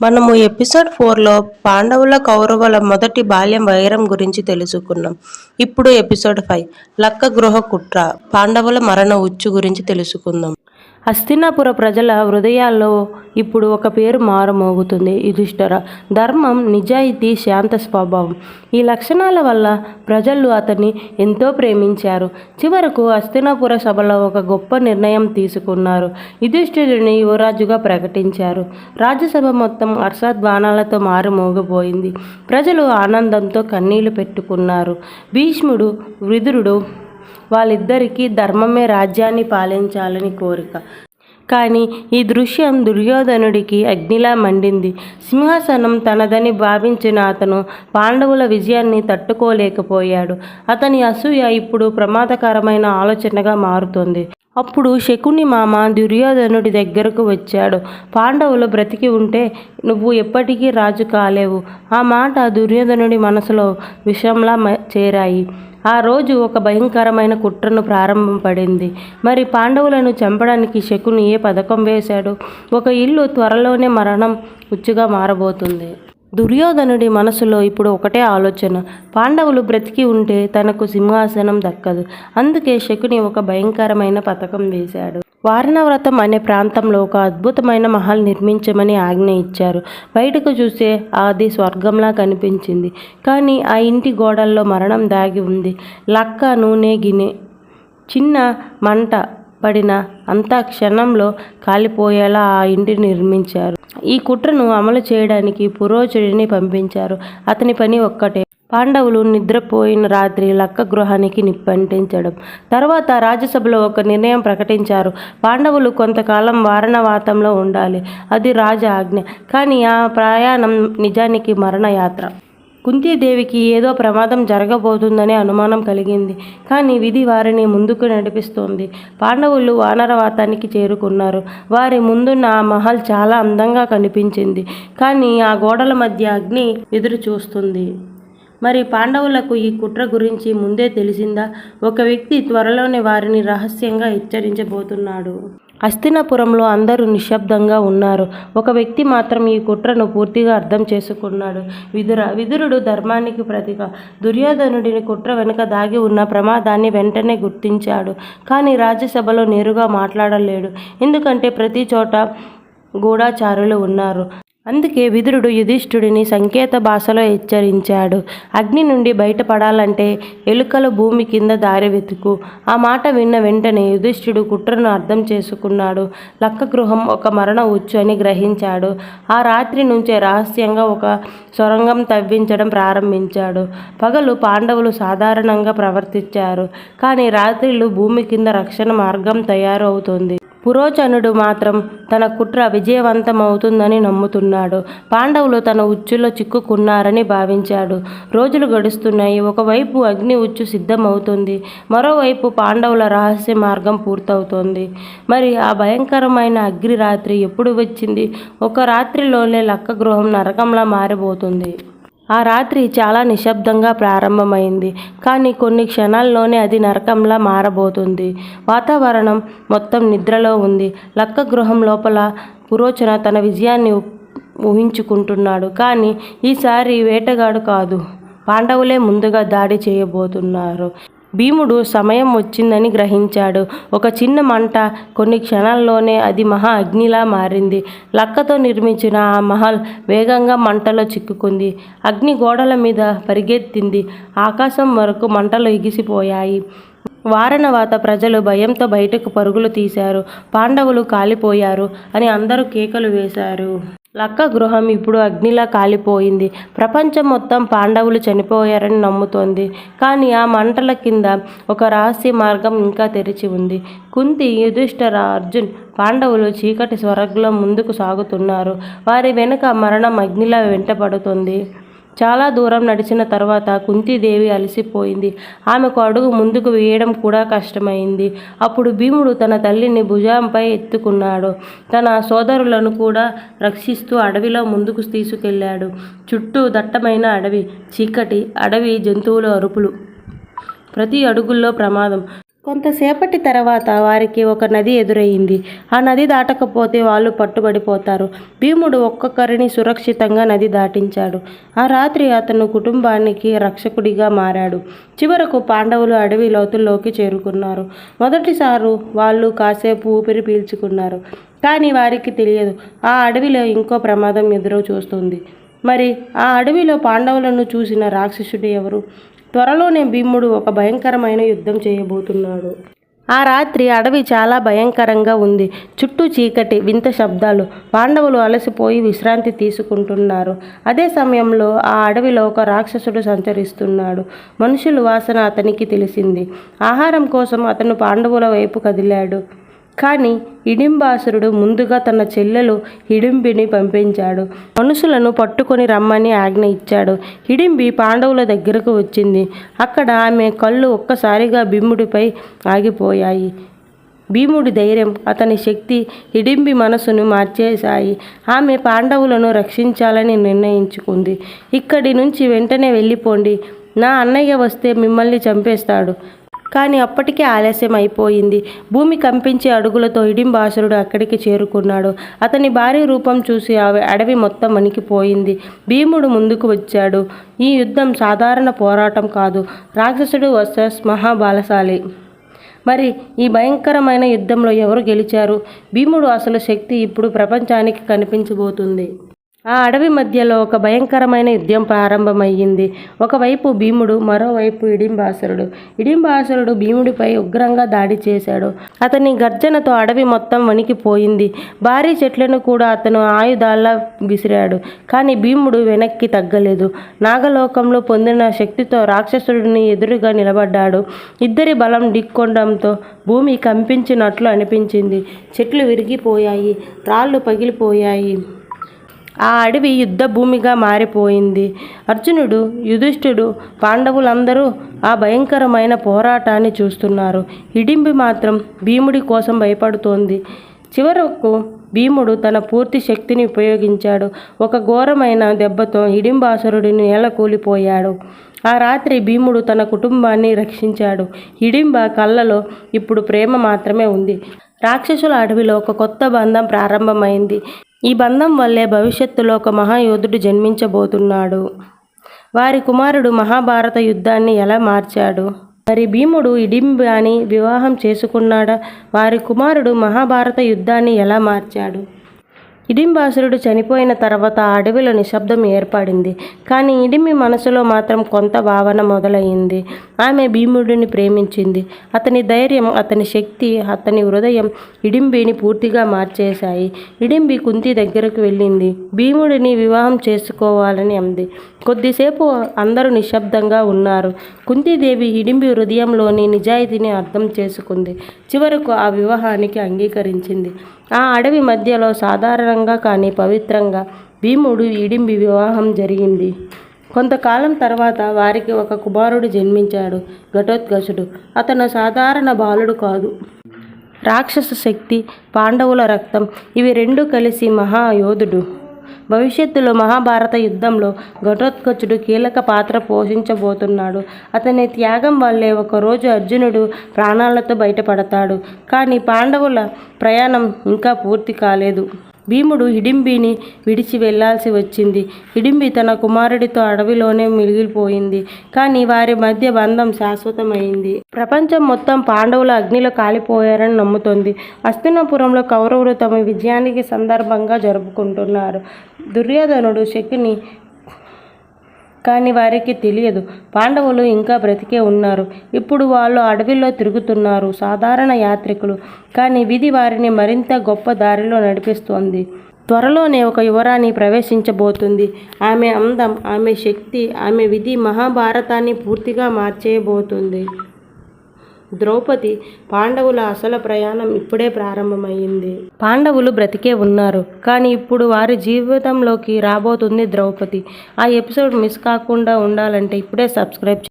మనము ఎపిసోడ్ 4లో పాండవుల కౌరవుల మొదటి బాల్యం వైరం గురించి తెలుసుకున్నాం. ఇప్పుడు ఎపిసోడ్ 5 లక్క గృహ కుట్ర పాండవుల మరణ ఉచ్చు గురించి తెలుసుకుందాం. హస్తినాపుర ప్రజల హృదయాల్లో ఇప్పుడు ఒక పేరు మారుమోగుతుంది. యుధిష్ఠిర. ధర్మం, నిజాయితీ, శాంత స్వభావం. ఈ లక్షణాల వల్ల ప్రజలు అతన్ని ఎంతో ప్రేమించారు. చివరకు హస్తినాపుర సభలో ఒక గొప్ప నిర్ణయం తీసుకున్నారు. యుధిష్ఠిరుని యువరాజుగా ప్రకటించారు. రాజ్యసభ మొత్తం హర్షధ్వానాలతో మారుమోగిపోయింది. ప్రజలు ఆనందంతో కన్నీళ్లు పెట్టుకున్నారు. భీష్ముడు, విదురుడు వాళ్ళిద్దరికీ ధర్మమే రాజ్యాన్ని పాలించాలని కోరిక. కానీ ఈ దృశ్యం దుర్యోధనుడికి అగ్నిలా మండింది. సింహాసనం తనదని భావించిన అతను పాండవుల విజయాన్ని తట్టుకోలేకపోయాడు. అతని అసూయ ఇప్పుడు ప్రమాదకరమైన ఆలోచనగా మారుతోంది. అప్పుడు శకుని మామ దుర్యోధనుడి దగ్గరకు వచ్చాడు. పాండవులు బ్రతికి ఉంటే నువ్వు ఎప్పటికీ రాజు కాలేవు. ఆ మాట దుర్యోధనుడి మనసులో విషంలా చేరాయి. ఆ రోజు ఒక భయంకరమైన కుట్రను ప్రారంభపడింది. మరి పాండవులను చంపడానికి శకుని ఏ పథకం వేశాడు? ఒక ఇల్లు త్వరలోనే మరణం ఉచ్చుగా మారబోతుంది. దుర్యోధనుడి మనసులో ఇప్పుడు ఒకటే ఆలోచన. పాండవులు బ్రతికి ఉంటే తనకు సింహాసనం దక్కదు. అందుకే శకుని ఒక భయంకరమైన పథకం వేశాడు. వారణవ్రతం అనే ప్రాంతంలో ఒక అద్భుతమైన మహల్ నిర్మించమని ఆజ్ఞ ఇచ్చారు. బయటకు చూస్తే అది స్వర్గంలా కనిపించింది. కానీ ఆ ఇంటి గోడల్లో మరణం దాగి ఉంది. లక్క, నూనె గిన్నె, చిన్న మంట పడిన అంతా క్షణంలో కాలిపోయేలా ఆ ఇంటిని నిర్మించారు. ఈ కుట్రను అమలు చేయడానికి పురోచరుడిని పంపించారు. అతని పని ఒక్కటే, పాండవులు నిద్రపోయిన రాత్రి లక్క గృహానికి నిప్పంటించడం. తర్వాత రాజ్యసభలో ఒక నిర్ణయం ప్రకటించారు. పాండవులు కొంతకాలం వారణవాతంలో ఉండాలి. అది రాజ ఆజ్ఞ. కానీ ఆ ప్రయాణం నిజానికి మరణయాత్ర. కుంతీదేవికి ఏదో ప్రమాదం జరగబోతుందనే అనుమానం కలిగింది. కానీ విధి వారిని ముందుకు నడిపిస్తోంది. పాండవులు వానరవాతానికి చేరుకున్నారు. వారి ముందున్న ఆ మహల్ చాలా అందంగా కనిపించింది. కానీ ఆ గోడల మధ్య అగ్ని ఎదురు చూస్తుంది. మరి పాండవులకు ఈ కుట్ర గురించి ముందే తెలిసిందా? ఒక వ్యక్తి త్వరలోనే వారిని రహస్యంగా హెచ్చరించబోతున్నాడు. హస్తినాపురంలో అందరూ నిశ్శబ్దంగా ఉన్నారు. ఒక వ్యక్తి మాత్రం ఈ కుట్రను పూర్తిగా అర్థం చేసుకున్నాడు. విదురుడు ధర్మానికి ప్రతీక. దుర్యోధనుడిని కుట్ర వెనుక దాగి ఉన్న ప్రమాదాన్ని వెంటనే గుర్తించాడు. కానీ రాజ్యసభలో నేరుగా మాట్లాడలేడు. ఎందుకంటే ప్రతి చోట గూఢచారులు ఉన్నారు. అందుకే విదురుడు యుధిష్ఠిరుడిని సంకేత భాషలో హెచ్చరించాడు. అగ్ని నుండి బయటపడాలంటే ఎలుకల భూమి కింద దారి వెతుకు. ఆ మాట విన్న వెంటనే యుధిష్ఠిరుడు కుట్రను అర్థం చేసుకున్నాడు. లక్క గృహం ఒక మరణ ఉచ్చు అని గ్రహించాడు. ఆ రాత్రి నుంచే రహస్యంగా ఒక సొరంగం తవ్వించడం ప్రారంభించాడు. పగలు పాండవులు సాధారణంగా ప్రవర్తించారు. కానీ రాత్రిళ్ళు భూమి కింద రక్షణ మార్గం తయారు అవుతుంది. పురోచనుడు మాత్రం తన కుట్ర విజయవంతమవుతుందని నమ్ముతున్నాడు. పాండవులు తన ఉచ్చులో చిక్కుకున్నారని భావించాడు. రోజులు గడుస్తున్నాయి. ఒకవైపు అగ్ని ఉచ్చు సిద్ధమవుతుంది. మరోవైపు పాండవుల రహస్య మార్గం పూర్తవుతోంది. మరి ఆ భయంకరమైన అగ్ని రాత్రి ఎప్పుడు వచ్చింది? ఒక రాత్రిలోనే లక్క గృహం నరకంలా మారిపోతుంది. ఆ రాత్రి చాలా నిశ్శబ్దంగా ప్రారంభమైంది. కానీ కొన్ని క్షణాల్లోనే అది నరకంలా మారబోతుంది. వాతావరణం మొత్తం నిద్రలో ఉంది. లక్క గృహం లోపల పురోచన తన విజయాన్ని ఊహించుకుంటున్నాడు. కానీ ఈసారి వేటగాడు కాదు, పాండవులే ముందుగా దాడి చేయబోతున్నారు. భీముడు సమయం వచ్చిందని గ్రహించాడు. ఒక చిన్న మంట, కొన్ని క్షణాల్లోనే అది మహా అగ్నిలా మారింది. లక్కతో నిర్మించిన ఆ మహల్ వేగంగా మంటలో చిక్కుకుంది. అగ్ని గోడల మీద పరిగెత్తింది. ఆకాశం వరకు మంటలు ఎగిసిపోయాయి. వారణవాత ప్రజలు భయంతో బయటకు పరుగులు తీశారు. పాండవులు కాలిపోయారు అని అందరూ కేకలు వేశారు. లక్క గృహం ఇప్పుడు అగ్నిలా కాలిపోయింది. ప్రపంచం మొత్తం పాండవులు చనిపోయారని నమ్ముతోంది. కానీ ఆ మంటల కింద ఒక రహస్య మార్గం ఇంకా తెరిచి ఉంది. కుంతి, యుధిష్ఠిర, అర్జున్ పాండవులు చీకటి స్వర్గంలో ముందుకు సాగుతున్నారు. వారి వెనుక మరణం అగ్నిలా వెంటపడుతుంది. చాలా దూరం నడిచిన తర్వాత కుంతీదేవి అలసిపోయింది. ఆమెకు అడుగు ముందుకు వేయడం కూడా కష్టమైంది. అప్పుడు భీముడు తన తల్లిని భుజంపై ఎత్తుకున్నాడు. తన సోదరులను కూడా రక్షిస్తూ అడవిలో ముందుకు తీసుకెళ్లాడు. చుట్టూ దట్టమైన అడవి, చీకటి, అడవి జంతువుల అరుపులు, ప్రతి అడుగుల్లో ప్రమాదం. కొంతసేపటి తర్వాత వారికి ఒక నది ఎదురయ్యింది. ఆ నది దాటకపోతే వాళ్ళు పట్టుబడిపోతారు. భీముడు ఒక్కొక్కరిని సురక్షితంగా నది దాటించాడు. ఆ రాత్రి అతను కుటుంబానికి రక్షకుడిగా మారాడు. చివరకు పాండవులు అడవి లోతుల్లోకి చేరుకున్నారు. మొదటిసారి వాళ్ళు కాసేపు ఊపిరి పీల్చుకున్నారు. కానీ వారికి తెలియదు, ఆ అడవిలో ఇంకో ప్రమాదం ఎదురు చూస్తుంది. మరి ఆ అడవిలో పాండవులను చూసిన రాక్షసుడు ఎవరు? త్వరలోనే భీముడు ఒక భయంకరమైన యుద్ధం చేయబోతున్నాడు. ఆ రాత్రి అడవి చాలా భయంకరంగా ఉంది. చుట్టూ చీకటి, వింత శబ్దాలు. పాండవులు అలసిపోయి విశ్రాంతి తీసుకుంటున్నారు. అదే సమయంలో ఆ అడవిలో ఒక రాక్షసుడు సంచరిస్తున్నాడు. మనుషుల వాసన అతనికి తెలిసింది. ఆహారం కోసం అతను పాండవుల వైపు కదిలాడు. కానీ హిడింబాసురుడు ముందుగా తన చెల్లెలు హిడింబిని పంపించాడు. మనుషులను పట్టుకొని రమ్మని ఆజ్ఞ ఇచ్చాడు. హిడింబి పాండవుల దగ్గరకు వచ్చింది. అక్కడ ఆమె కళ్ళు ఒక్కసారిగా భీముడిపై ఆగిపోయాయి. భీముడి ధైర్యం, అతని శక్తి హిడింబి మనసును మార్చేశాయి. ఆమె పాండవులను రక్షించాలని నిర్ణయించుకుంది. ఇక్కడి నుంచి వెంటనే వెళ్ళిపోండి. నా అన్నయ్య వస్తే మిమ్మల్ని చంపేస్తాడు. కానీ అప్పటికే ఆలస్యం అయిపోయింది. భూమి కంపించే అడుగులతో హిడింబాసురుడు అక్కడికి చేరుకున్నాడు. అతని భారీ రూపం చూసి అడవి మొత్తం వణికిపోయింది. భీముడు ముందుకు వచ్చాడు. ఈ యుద్ధం సాధారణ పోరాటం కాదు, రాక్షసుడు వర్సెస్ మహాబలశాలి. మరి ఈ భయంకరమైన యుద్ధంలో ఎవరు గెలిచారు? భీముడు అసలు శక్తి ఇప్పుడు ప్రపంచానికి కనిపించబోతుంది. ఆ అడవి మధ్యలో ఒక భయంకరమైన యుద్ధం ప్రారంభమయ్యింది. ఒకవైపు భీముడు, మరోవైపు హిడింబాసురుడు. హిడింబాసురుడు భీముడిపై ఉగ్రంగా దాడి చేశాడు. అతని గర్జనతో అడవి మొత్తం వణికిపోయింది. భారీ చెట్లను కూడా అతను ఆయుధాల్లా విసిరాడు. కానీ భీముడు వెనక్కి తగ్గలేదు. నాగలోకంలో పొందిన శక్తితో రాక్షసుడిని ఎదురుగా నిలబడ్డాడు. ఇద్దరి బలం ఢీకొనడంతో భూమి కంపించినట్లు అనిపించింది. చెట్లు విరిగిపోయాయి, రాళ్ళు పగిలిపోయాయి. ఆ అడవి యుద్ధ భూమిగా మారిపోయింది. అర్జునుడు, యుధిష్ఠిరుడు, పాండవులందరూ ఆ భయంకరమైన పోరాటాన్ని చూస్తున్నారు. హిడింబి మాత్రం భీముడి కోసం భయపడుతోంది. చివరకు భీముడు తన పూర్తి శక్తిని ఉపయోగించాడు. ఒక ఘోరమైన దెబ్బతో హిడింబాసురుడు నేలకూలిపోయాడు. ఆ రాత్రి భీముడు తన కుటుంబాన్ని రక్షించాడు. హిడింబ కళ్ళలో ఇప్పుడు ప్రేమ మాత్రమే ఉంది. రాక్షసుల అడవిలో ఒక కొత్త బంధం ప్రారంభమైంది. ఈ బంధం వల్లే భవిష్యత్తులో ఒక మహాయోధుడు జన్మించబోతున్నాడు. వారి కుమారుడు మహాభారత యుద్ధాన్ని ఎలా మార్చాడు? మరి భీముడు హిడింబాని వివాహం చేసుకున్నాడా? వారి కుమారుడు మహాభారత యుద్ధాన్ని ఎలా మార్చాడు? హిడింబాసురుడు చనిపోయిన తర్వాత ఆ అడవిలో నిశ్శబ్దం ఏర్పడింది. కానీ హిడింబి మనసులో మాత్రం కొంత భావన మొదలైంది. ఆమె భీముడిని ప్రేమించింది. అతని ధైర్యం, అతని శక్తి, అతని హృదయం హిడింబిని పూర్తిగా మార్చేశాయి. హిడింబి కుంతి దగ్గరకు వెళ్ళింది. భీముడిని వివాహం చేసుకోవాలని అంది. కొద్దిసేపు అందరూ నిశ్శబ్దంగా ఉన్నారు. కుంతీదేవి హిడింబి హృదయంలోని నిజాయితీని అర్థం చేసుకుంది. చివరకు ఆ వివాహానికి అంగీకరించింది. ఆ అడవి మధ్యలో సాధారణంగా కానీ పవిత్రంగా భీముడు హిడింబి వివాహం జరిగింది. కొంతకాలం తర్వాత వారికి ఒక కుమారుడు జన్మించాడు, ఘటోత్కచుడు. అతను సాధారణ బాలుడు కాదు. రాక్షస శక్తి, పాండవుల రక్తం, ఇవి రెండూ కలిసి మహాయోధుడు. భవిష్యత్తులో మహాభారత యుద్ధంలో ఘటోత్కచుడు కీలక పాత్ర పోషించబోతున్నాడు. అతని త్యాగం వల్లే ఒకరోజు అర్జునుడు ప్రాణాలతో బయటపడతాడు. కానీ పాండవుల ప్రయాణం ఇంకా పూర్తి కాలేదు. భీముడు హిడింబిని విడిచి వెళ్లాల్సి వచ్చింది. హిడింబి తన కుమారుడితో అడవిలోనే మిగిలిపోయింది. కానీ వారి మధ్య బంధం శాశ్వతమైంది. ప్రపంచం మొత్తం పాండవులు అగ్నిలో కాలిపోయారని నమ్ముతోంది. హస్తినాపురంలో కౌరవులు తమ విజయానికి సందర్భంగా జరుపుకుంటున్నారు. దుర్యోధనుడు శకుని, కానీ వారికి తెలియదు పాండవులు ఇంకా బ్రతికే ఉన్నారు. ఇప్పుడు వాళ్ళు అడవిలో తిరుగుతున్నారు, సాధారణ యాత్రికులు. కానీ విధి వారిని మరింత గొప్ప దారిలో నడిపిస్తోంది. త్వరలోనే ఒక యువరాణి ప్రవేశించబోతుంది. ఆమె అందం, ఆమె శక్తి, ఆమె విధి మహాభారతాన్ని పూర్తిగా మార్చేయబోతుంది. ద్రౌపది. పాండవుల అసలు ప్రయాణం ఇప్పుడే ప్రారంభమైంది. పాండవులు బ్రతికే ఉన్నారు, కానీ ఇప్పుడు వారి జీవితంలోకి రాబోతుంది ద్రౌపది. ఆ ఎపిసోడ్ మిస్ కాకుండా ఉండాలంటే ఇప్పుడే సబ్స్క్రైబ్